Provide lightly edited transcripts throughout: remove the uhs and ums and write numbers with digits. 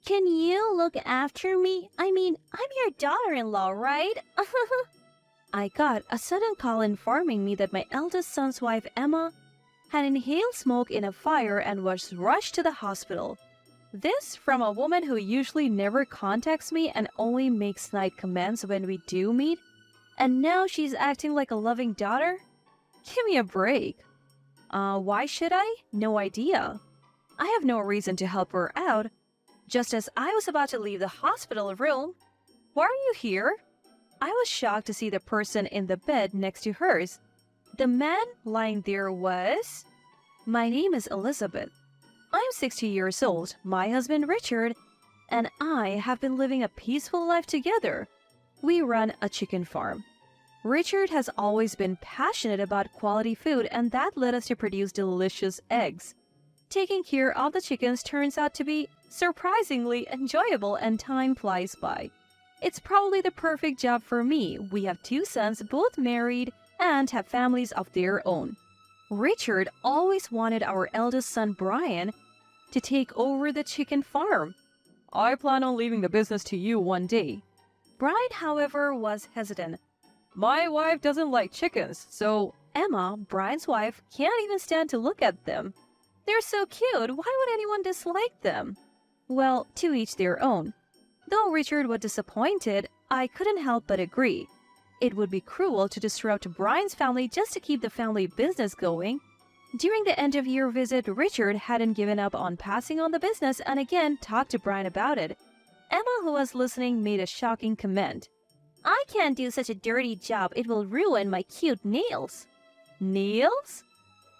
Can you look after me? I mean, I'm your daughter-in-law, right? I got a sudden call informing me that my eldest son's wife, Emma, had inhaled smoke in a fire and was rushed to the hospital. This from a woman who usually never contacts me and only makes snide comments when we do meet. And now she's acting like a loving daughter? Give me a break. Why should I? No idea. I have no reason to help her out. Just as I was about to leave the hospital room, why are you here? I was shocked to see the person in the bed next to hers. The man lying there was... My name is Elizabeth. I'm 60 years old, my husband Richard, and I have been living a peaceful life together. We run a chicken farm. Richard has always been passionate about quality food, and that led us to produce delicious eggs. Taking care of the chickens turns out to be surprisingly enjoyable, and time flies by. It's probably the perfect job for me. We have 2 sons, both married, and have families of their own. Richard always wanted our eldest son, Brian, to take over the chicken farm. I plan on leaving the business to you one day. Brian, however, was hesitant. My wife doesn't like chickens, so Emma, Brian's wife, can't even stand to look at them. They're so cute, why would anyone dislike them? Well, to each their own. Though Richard was disappointed, I couldn't help but agree. It would be cruel to disrupt Brian's family just to keep the family business going. During the end-of-year visit, Richard hadn't given up on passing on the business and again talked to Brian about it. Emma, who was listening, made a shocking comment. I can't do such a dirty job, it will ruin my cute nails. Nails?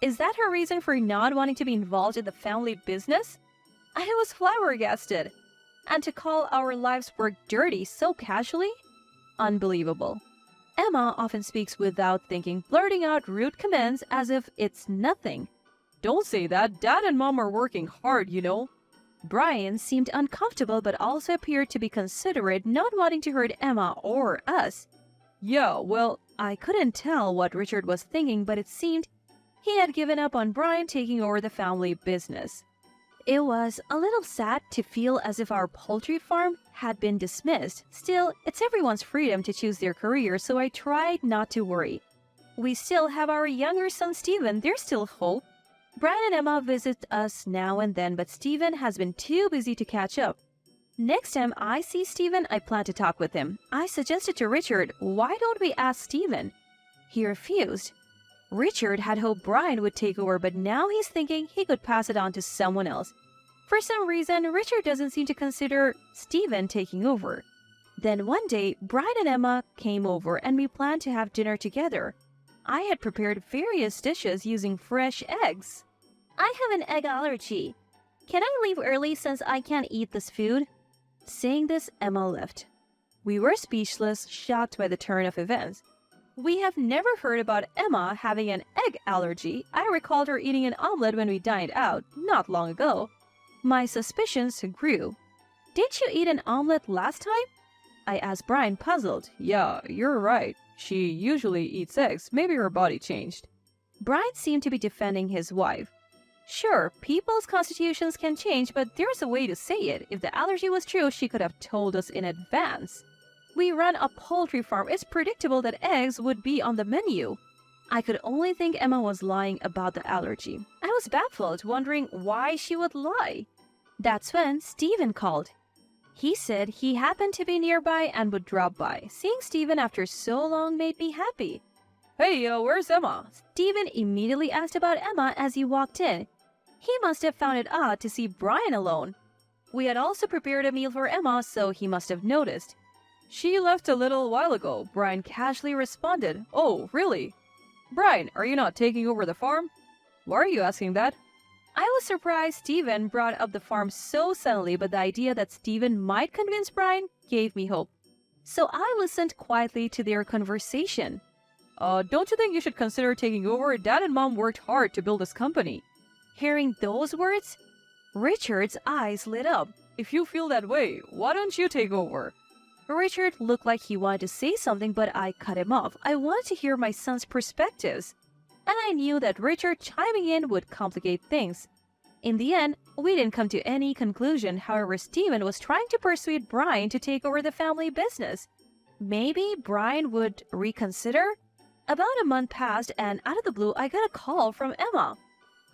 Is that her reason for not wanting to be involved in the family business? I was flabbergasted. And to call our life's work dirty so casually? Unbelievable. Emma often speaks without thinking, blurting out rude comments as if it's nothing. Don't say that, Dad and Mom are working hard, you know. Brian seemed uncomfortable but also appeared to be considerate, not wanting to hurt Emma or us. Yeah, well, I couldn't tell what Richard was thinking, but it seemed he had given up on Brian taking over the family business. It was a little sad to feel as if our poultry farm had been dismissed. Still, it's everyone's freedom to choose their career, so I tried not to worry. We still have our younger son Stephen, there's still hope. Brian and Emma visit us now and then, but Stephen has been too busy to catch up. Next time I see Stephen, I plan to talk with him. I suggested to Richard, why don't we ask Stephen? He refused. Richard had hoped Brian would take over, but now he's thinking he could pass it on to someone else. For some reason, Richard doesn't seem to consider Stephen taking over. Then one day, Brian and Emma came over and we planned to have dinner together. I had prepared various dishes using fresh eggs. I have an egg allergy. Can I leave early since I can't eat this food? Saying this, Emma left. We were speechless, shocked by the turn of events. We have never heard about Emma having an egg allergy. I recalled her eating an omelette when we dined out, not long ago. My suspicions grew. Didn't you eat an omelette last time? I asked Brian, puzzled. Yeah, you're right. She usually eats eggs. Maybe her body changed. Brian seemed to be defending his wife. Sure, people's constitutions can change, but there's a way to say it. If the allergy was true, she could have told us in advance. We run a poultry farm. It's predictable that eggs would be on the menu. I could only think Emma was lying about the allergy. I was baffled, wondering why she would lie. That's when Stephen called. He said he happened to be nearby and would drop by. Seeing Stephen after so long made me happy. Hey, where's Emma? Stephen immediately asked about Emma as he walked in. He must have found it odd to see Brian alone. We had also prepared a meal for Emma, so he must have noticed. She left a little while ago, Brian casually responded. Oh, really? Brian, are you not taking over the farm? Why are you asking that? I was surprised Stephen brought up the farm so suddenly, but the idea that Stephen might convince Brian gave me hope. So I listened quietly to their conversation. Don't you think you should consider taking over? Dad and Mom worked hard to build this company. Hearing those words, Richard's eyes lit up. If you feel that way, why don't you take over? Richard looked like he wanted to say something, but I cut him off. I wanted to hear my son's perspectives, and I knew that Richard chiming in would complicate things. In the end, we didn't come to any conclusion. However, Steven was trying to persuade Brian to take over the family business. Maybe Brian would reconsider? About a month passed, and out of the blue, I got a call from Emma.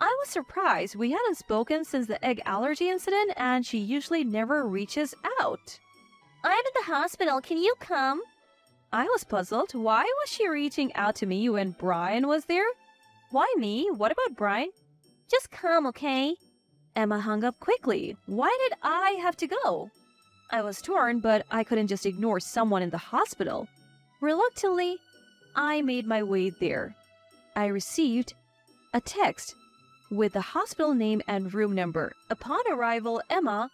I was surprised. We hadn't spoken since the egg allergy incident, and she usually never reaches out. I'm at the hospital. Can you come? I was puzzled. Why was she reaching out to me when Brian was there? Why me? What about Brian? Just come, okay? Emma hung up quickly. Why did I have to go? I was torn, but I couldn't just ignore someone in the hospital. Reluctantly, I made my way there. I received a text with the hospital name and room number. Upon arrival, Emma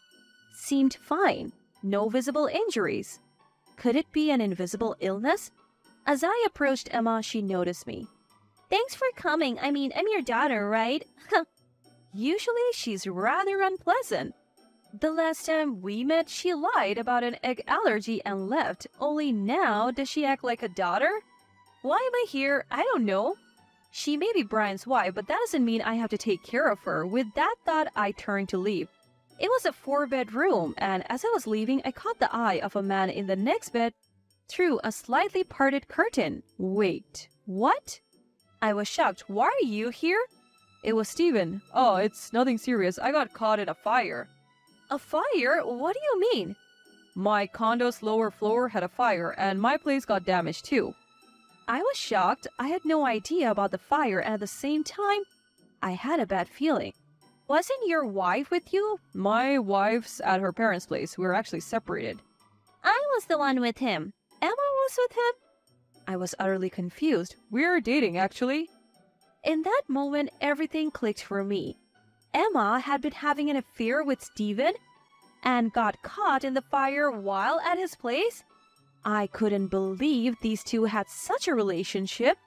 seemed fine. No visible injuries. Could it be an invisible illness? As I approached Emma, she noticed me. Thanks for coming. I'm your daughter, right? Usually, she's rather unpleasant. The last time we met, she lied about an egg allergy and left. Only now does she act like a daughter? Why am I here? I don't know. She may be Brian's wife, but that doesn't mean I have to take care of her. With that thought, I turned to leave. It was a 4-bedroom, and as I was leaving, I caught the eye of a man in the next bed through a slightly parted curtain. Wait, what? I was shocked. Why are you here? It was Steven. Oh, it's nothing serious. I got caught in a fire. A fire? What do you mean? My condo's lower floor had a fire, and my place got damaged too. I was shocked. I had no idea about the fire, and at the same time, I had a bad feeling. Wasn't your wife with you? My wife's at her parents' place. We were actually separated. I was the one with him. Emma was with him? I was utterly confused. We're dating, actually. In that moment, everything clicked for me. Emma had been having an affair with Steven and got caught in the fire while at his place? I couldn't believe these two had such a relationship.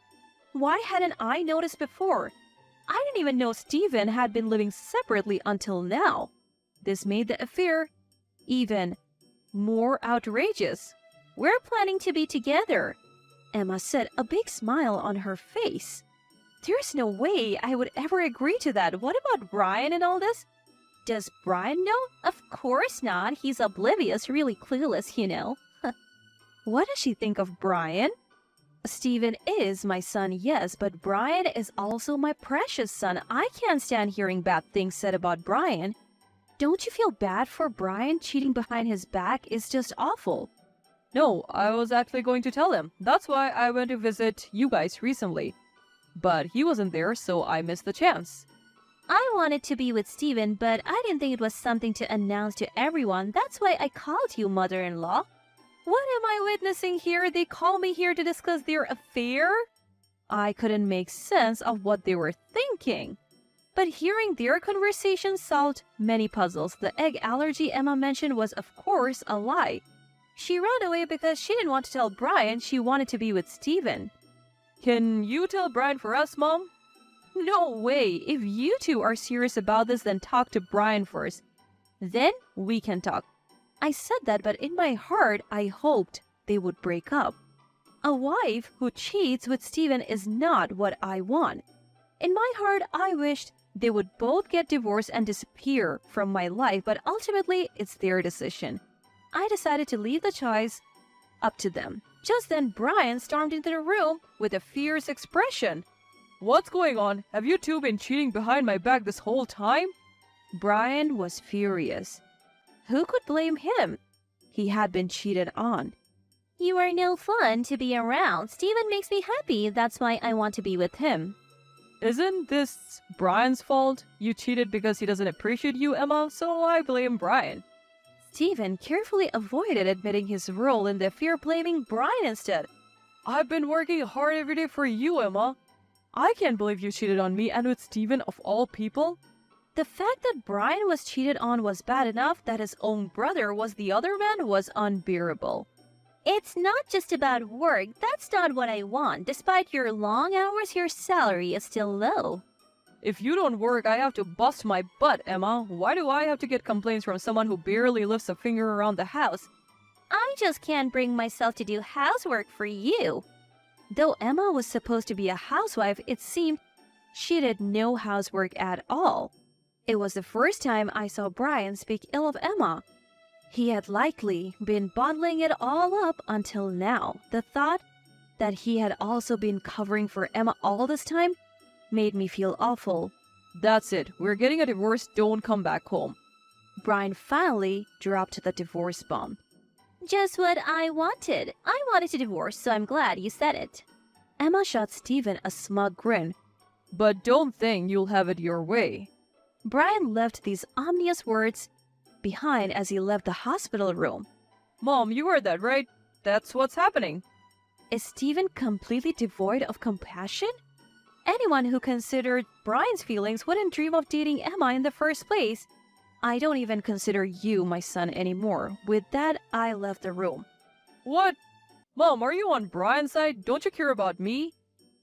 Why hadn't I noticed before? I didn't even know Steven had been living separately until now. This made the affair even more outrageous. We're planning to be together, Emma said, a big smile on her face. There's no way I would ever agree to that. What about Brian and all this? Does Brian know? Of course not. He's oblivious, really clueless, you know. What does she think of Brian? Steven is my son, yes, but Brian is also my precious son. I can't stand hearing bad things said about Brian. Don't you feel bad for Brian? Cheating behind his back is just awful. No, I was actually going to tell him. That's why I went to visit you guys recently. But he wasn't there, so I missed the chance. I wanted to be with Steven, but I didn't think it was something to announce to everyone. That's why I called you mother-in-law. What am I witnessing here? They call me here to discuss their affair? I couldn't make sense of what they were thinking. But hearing their conversation solved many puzzles. The egg allergy Emma mentioned was, of course, a lie. She ran away because she didn't want to tell Brian she wanted to be with Steven. Can you tell Brian for us, Mom? No way. If you two are serious about this, then talk to Brian first. Then we can talk. I said that, but in my heart, I hoped they would break up. A wife who cheats with Steven is not what I want. In my heart, I wished they would both get divorced and disappear from my life, but ultimately, it's their decision. I decided to leave the choice up to them. Just then, Brian stormed into the room with a fierce expression. What's going on? Have you two been cheating behind my back this whole time? Brian was furious. Who could blame him? He had been cheated on. You are no fun to be around. Steven makes me happy. That's why I want to be with him. Isn't this Brian's fault? You cheated because he doesn't appreciate you, Emma, so I blame Brian. Steven carefully avoided admitting his role in the affair, blaming Brian instead. I've been working hard every day for you, Emma. I can't believe you cheated on me and with Steven of all people. The fact that Brian was cheated on was bad enough. That his own brother was the other man was unbearable. It's not just about work. That's not what I want. Despite your long hours, your salary is still low. If you don't work, I have to bust my butt, Emma. Why do I have to get complaints from someone who barely lifts a finger around the house? I just can't bring myself to do housework for you. Though Emma was supposed to be a housewife, it seemed she did no housework at all. It was the first time I saw Brian speak ill of Emma. He had likely been bottling it all up until now. The thought that he had also been covering for Emma all this time made me feel awful. That's it. We're getting a divorce. Don't come back home. Brian finally dropped the divorce bomb. Just what I wanted. I wanted a divorce, so I'm glad you said it. Emma shot Stephen a smug grin. But don't think you'll have it your way. Brian left these ominous words behind as he left the hospital room. Mom, you heard that, right? That's what's happening. Is Stephen completely devoid of compassion? Anyone who considered Brian's feelings wouldn't dream of dating Emma in the first place. I don't even consider you my son anymore. With that, I left the room. What? Mom, are you on Brian's side? Don't you care about me?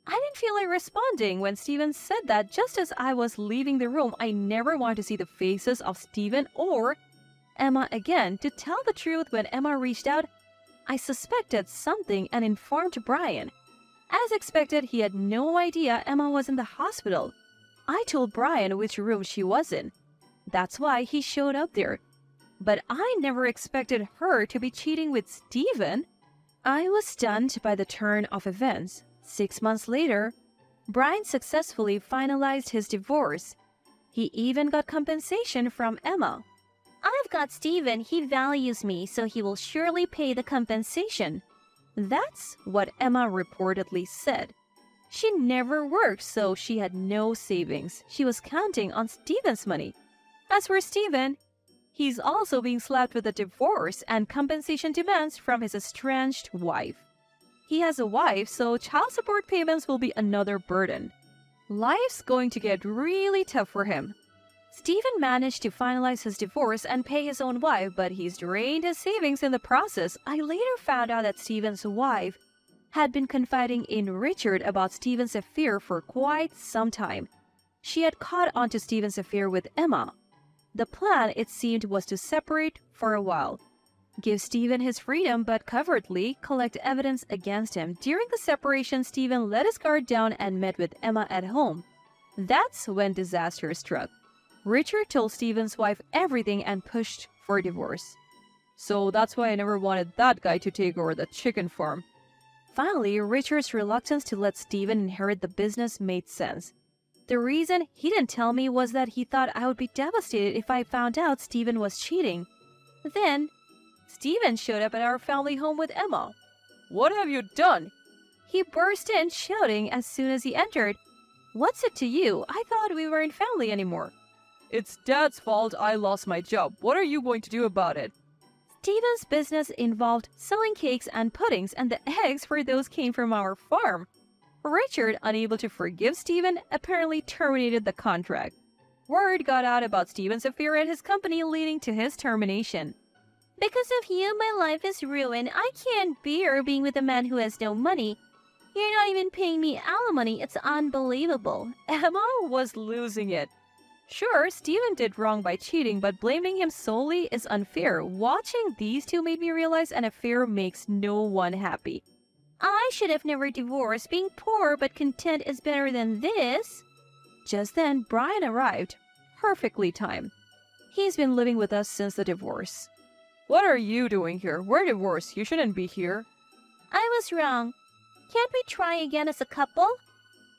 I didn't feel like responding when Stephen said that. Just as I was leaving the room, I never wanted to see the faces of Stephen or Emma again. To tell the truth, when Emma reached out, I suspected something and informed Brian. As expected, he had no idea Emma was in the hospital. I told Brian which room she was in. That's why he showed up there. But I never expected her to be cheating with Stephen. I was stunned by the turn of events. 6 months later, Brian successfully finalized his divorce. He even got compensation from Emma. I've got Stephen. He values me, so he will surely pay the compensation. That's what Emma reportedly said. She never worked, so she had no savings. She was counting on Stephen's money. As for Stephen, he's also being slapped with a divorce and compensation demands from his estranged wife. He has a wife, so child support payments will be another burden. Life's going to get really tough for him. Stephen managed to finalize his divorce and pay his own wife, but he's drained his savings in the process. I later found out that Stephen's wife had been confiding in Richard about Stephen's affair for quite some time. She had caught on to Stephen's affair with Emma. The plan, it seemed, was to separate for a while, give Stephen his freedom, but covertly collect evidence against him. During the separation, Stephen let his guard down and met with Emma at home. That's when disaster struck. Richard told Stephen's wife everything and pushed for divorce. So that's why I never wanted that guy to take over the chicken farm. Finally, Richard's reluctance to let Stephen inherit the business made sense. The reason he didn't tell me was that he thought I would be devastated if I found out Stephen was cheating. Then, Stephen showed up at our family home with Emma. What have you done? He burst in, shouting as soon as he entered. What's it to you? I thought we weren't family anymore. It's Dad's fault I lost my job. What are you going to do about it? Stephen's business involved selling cakes and puddings, and the eggs for those came from our farm. Richard, unable to forgive Stephen, apparently terminated the contract. Word got out about Stephen's affair at his company, leading to his termination. Because of you, my life is ruined. I can't bear being with a man who has no money. You're not even paying me alimony. It's unbelievable. Emma was losing it. Sure, Stephen did wrong by cheating, but blaming him solely is unfair. Watching these two made me realize an affair makes no one happy. I should have never divorced. Being poor but content is better than this. Just then, Brian arrived. Perfectly timed. He's been living with us since the divorce. What are you doing here? We're divorced. You shouldn't be here. I was wrong. Can't we try again as a couple?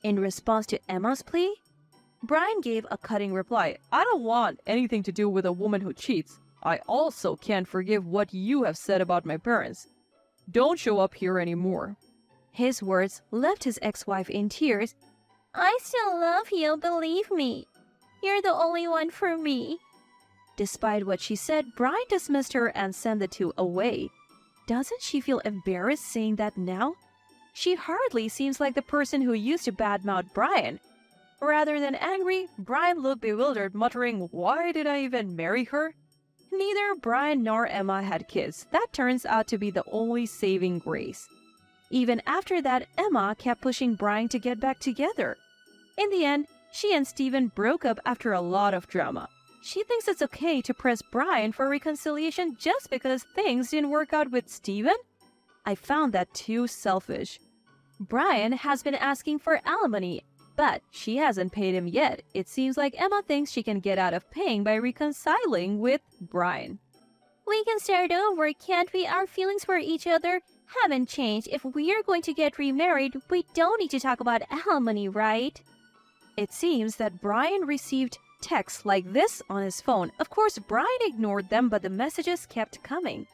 In response to Emma's plea, Brian gave a cutting reply. I don't want anything to do with a woman who cheats. I also can't forgive what you have said about my parents. Don't show up here anymore. His words left his ex-wife in tears. I still love you, believe me. You're the only one for me. Despite what she said, Brian dismissed her and sent the two away. Doesn't she feel embarrassed saying that now? She hardly seems like the person who used to badmouth Brian. Rather than angry, Brian looked bewildered, muttering, "Why did I even marry her?" Neither Brian nor Emma had kids. That turns out to be the only saving grace. Even after that, Emma kept pushing Brian to get back together. In the end, she and Stephen broke up after a lot of drama. She thinks it's okay to press Brian for reconciliation just because things didn't work out with Stephen? I found that too selfish. Brian has been asking for alimony. But she hasn't paid him yet. It seems like Emma thinks she can get out of paying by reconciling with Brian. We can start over, can't we? Our feelings for each other haven't changed. If we are going to get remarried, we don't need to talk about alimony, right? It seems that Brian received texts like this on his phone. Of course, Brian ignored them, but the messages kept coming.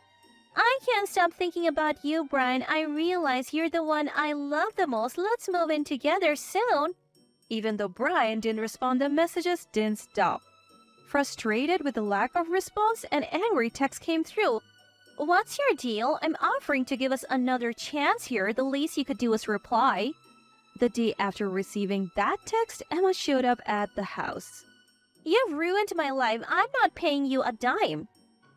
I can't stop thinking about you, Brian. I realize you're the one I love the most. Let's move in together soon. Even though Brian didn't respond, the messages didn't stop. Frustrated with the lack of response, an angry text came through. What's your deal? I'm offering to give us another chance here. The least you could do is reply. The day after receiving that text, Emma showed up at the house. You've ruined my life. I'm not paying you a dime.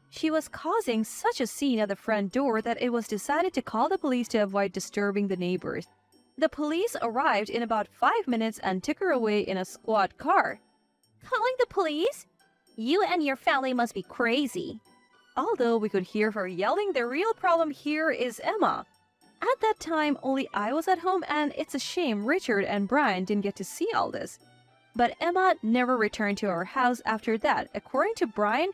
She was causing such a scene at the front door that it was decided to call the police to avoid disturbing the neighbors. The police arrived in about 5 minutes and took her away in a squad car. Calling the police? You and your family must be crazy. Although we could hear her yelling, the real problem here is Emma. At that time, only I was at home, and it's a shame Richard and Brian didn't get to see all this. But Emma never returned to our house after that. According to Brian,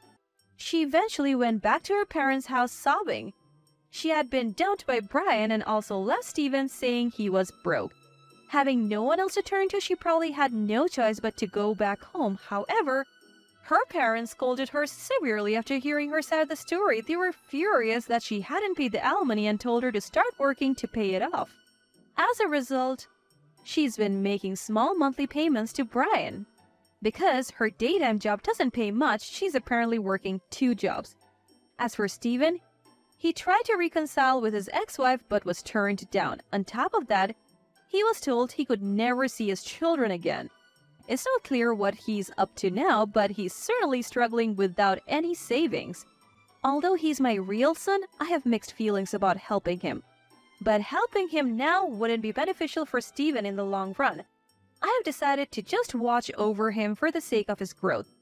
she eventually went back to her parents' house sobbing. She had been dumped by Brian and also left Steven, saying he was broke. Having no one else to turn to, she probably had no choice but to go back home. However, her parents scolded her severely after hearing her side of the story. They were furious that she hadn't paid the alimony and told her to start working to pay it off. As a result, she's been making small monthly payments to Brian. Because her daytime job doesn't pay much, she's apparently working 2 jobs. As for Steven, he tried to reconcile with his ex-wife but was turned down. On top of that, he was told he could never see his children again. It's not clear what he's up to now, but he's certainly struggling without any savings. Although he's my real son, I have mixed feelings about helping him. But helping him now wouldn't be beneficial for Steven in the long run. I have decided to just watch over him for the sake of his growth.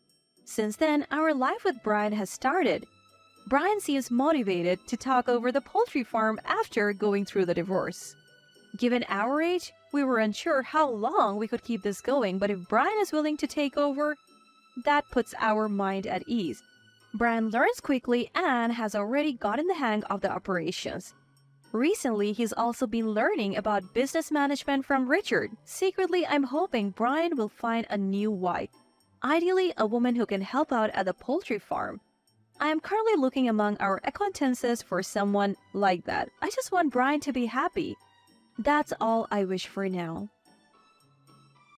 Since then, our life with Brian has started. Brian seems motivated to talk over the poultry farm after going through the divorce. Given our age, we were unsure how long we could keep this going, but if Brian is willing to take over, that puts our mind at ease. Brian learns quickly and has already gotten the hang of the operations. Recently, he's also been learning about business management from Richard. Secretly, I'm hoping Brian will find a new wife. Ideally, a woman who can help out at the poultry farm. I am currently looking among our acquaintances for someone like that. I just want Brian to be happy. That's all I wish for now.